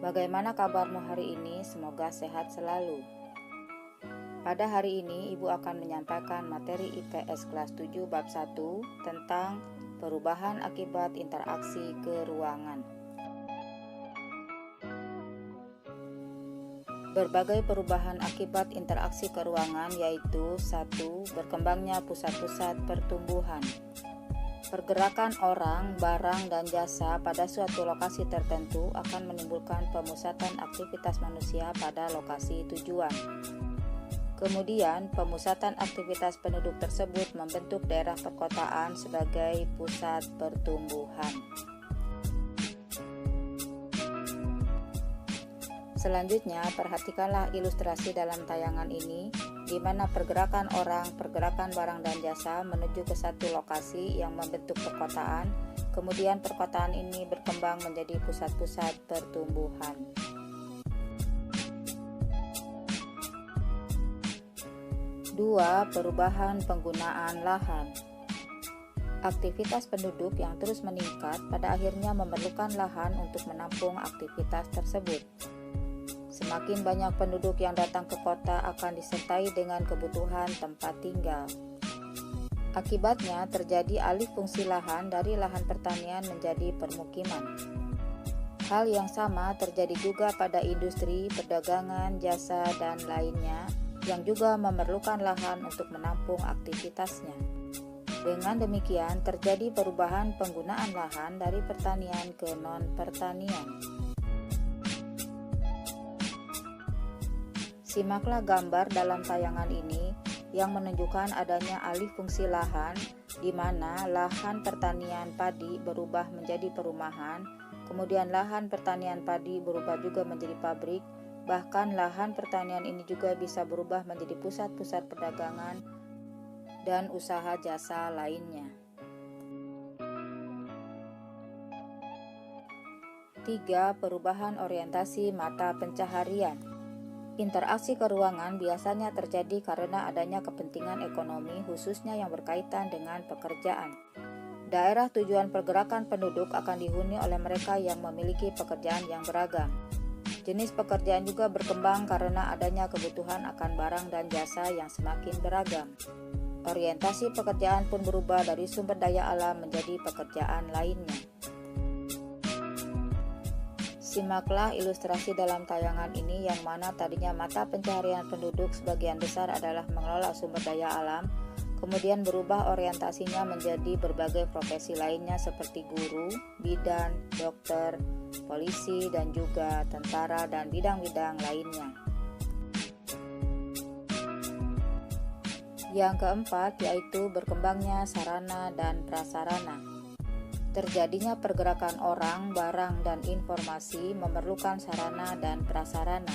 Bagaimana kabarmu hari ini? Semoga sehat selalu. Pada hari ini, Ibu akan menyampaikan materi IPS kelas 7 bab 1 tentang perubahan akibat interaksi keruangan. Berbagai perubahan akibat interaksi keruangan yaitu 1. Berkembangnya pusat-pusat pertumbuhan. Pergerakan orang, barang, dan jasa pada suatu lokasi tertentu akan menimbulkan pemusatan aktivitas manusia pada lokasi tujuan. Kemudian, pemusatan aktivitas penduduk tersebut membentuk daerah perkotaan sebagai pusat pertumbuhan. Selanjutnya, perhatikanlah ilustrasi dalam tayangan ini, di mana pergerakan orang, pergerakan barang dan jasa menuju ke satu lokasi yang membentuk perkotaan, kemudian perkotaan ini berkembang menjadi pusat-pusat pertumbuhan. Dua, perubahan penggunaan lahan. Aktivitas penduduk yang terus meningkat pada akhirnya memerlukan lahan untuk menampung aktivitas tersebut. Semakin banyak penduduk yang datang ke kota akan disertai dengan kebutuhan tempat tinggal. Akibatnya terjadi alih fungsi lahan dari lahan pertanian menjadi permukiman. Hal yang sama terjadi juga pada industri, perdagangan, jasa, dan lainnya yang juga memerlukan lahan untuk menampung aktivitasnya. Dengan demikian terjadi perubahan penggunaan lahan dari pertanian ke non-pertanian. Simaklah gambar dalam tayangan ini yang menunjukkan adanya alih fungsi lahan di mana lahan pertanian padi berubah menjadi perumahan, kemudian lahan pertanian padi berubah juga menjadi pabrik, bahkan lahan pertanian ini juga bisa berubah menjadi pusat-pusat perdagangan dan usaha jasa lainnya. 3. Perubahan orientasi mata pencaharian. Interaksi keruangan biasanya terjadi karena adanya kepentingan ekonomi khususnya yang berkaitan dengan pekerjaan. Daerah tujuan pergerakan penduduk akan dihuni oleh mereka yang memiliki pekerjaan yang beragam. Jenis pekerjaan juga berkembang karena adanya kebutuhan akan barang dan jasa yang semakin beragam. Orientasi pekerjaan pun berubah dari sumber daya alam menjadi pekerjaan lainnya. Simaklah ilustrasi dalam tayangan ini yang mana tadinya mata pencaharian penduduk sebagian besar adalah mengelola sumber daya alam, kemudian berubah orientasinya menjadi berbagai profesi lainnya seperti guru, bidan, dokter, polisi, dan juga tentara dan bidang-bidang lainnya. Yang keempat yaitu berkembangnya sarana dan prasarana. Terjadinya pergerakan orang, barang, dan informasi memerlukan sarana dan prasarana.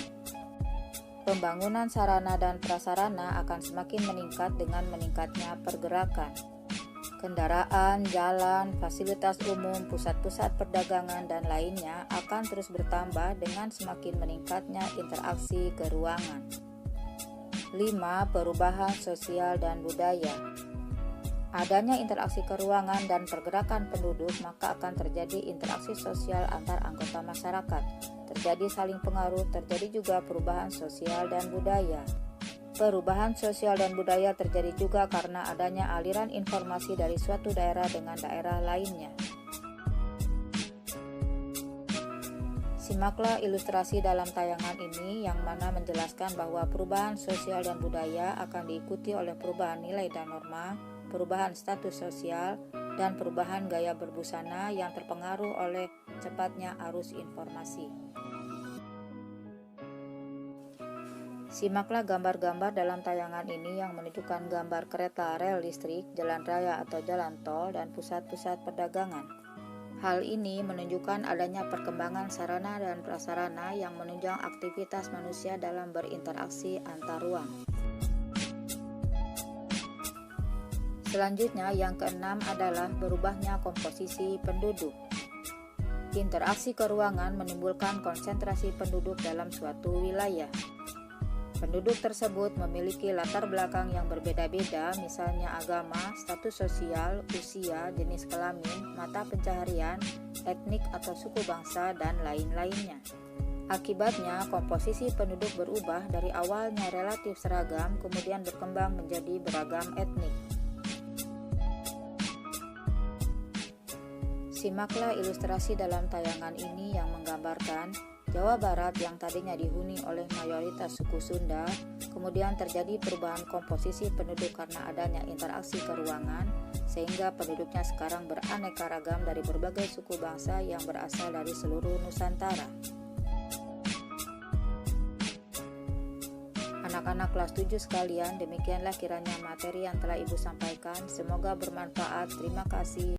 Pembangunan sarana dan prasarana akan semakin meningkat dengan meningkatnya pergerakan. Kendaraan, jalan, fasilitas umum, pusat-pusat perdagangan, dan lainnya akan terus bertambah dengan semakin meningkatnya interaksi keruangan. 5. Perubahan sosial dan budaya. Adanya interaksi keruangan dan pergerakan penduduk, maka akan terjadi interaksi sosial antar anggota masyarakat. Terjadi saling pengaruh, terjadi juga perubahan sosial dan budaya. Perubahan sosial dan budaya terjadi juga karena adanya aliran informasi dari suatu daerah dengan daerah lainnya. Simaklah ilustrasi dalam tayangan ini yang mana menjelaskan bahwa perubahan sosial dan budaya akan diikuti oleh perubahan nilai dan norma, perubahan status sosial, dan perubahan gaya berbusana yang terpengaruh oleh cepatnya arus informasi. Simaklah gambar-gambar dalam tayangan ini yang menunjukkan gambar kereta rel listrik, jalan raya atau jalan tol, dan pusat-pusat perdagangan. Hal ini menunjukkan adanya perkembangan sarana dan prasarana yang menunjang aktivitas manusia dalam berinteraksi antar ruang. Selanjutnya, yang keenam adalah berubahnya komposisi penduduk. Interaksi keruangan menimbulkan konsentrasi penduduk dalam suatu wilayah. Penduduk tersebut memiliki latar belakang yang berbeda-beda, misalnya agama, status sosial, usia, jenis kelamin, mata pencaharian, etnik atau suku bangsa, dan lain-lainnya. Akibatnya, komposisi penduduk berubah dari awalnya relatif seragam, kemudian berkembang menjadi beragam etnik. Simaklah ilustrasi dalam tayangan ini yang menggambarkan Jawa Barat yang tadinya dihuni oleh mayoritas suku Sunda, kemudian terjadi perubahan komposisi penduduk karena adanya interaksi keruangan, sehingga penduduknya sekarang beraneka ragam dari berbagai suku bangsa yang berasal dari seluruh Nusantara. Anak-anak kelas 7 sekalian, demikianlah kiranya materi yang telah Ibu sampaikan. Semoga bermanfaat. Terima kasih.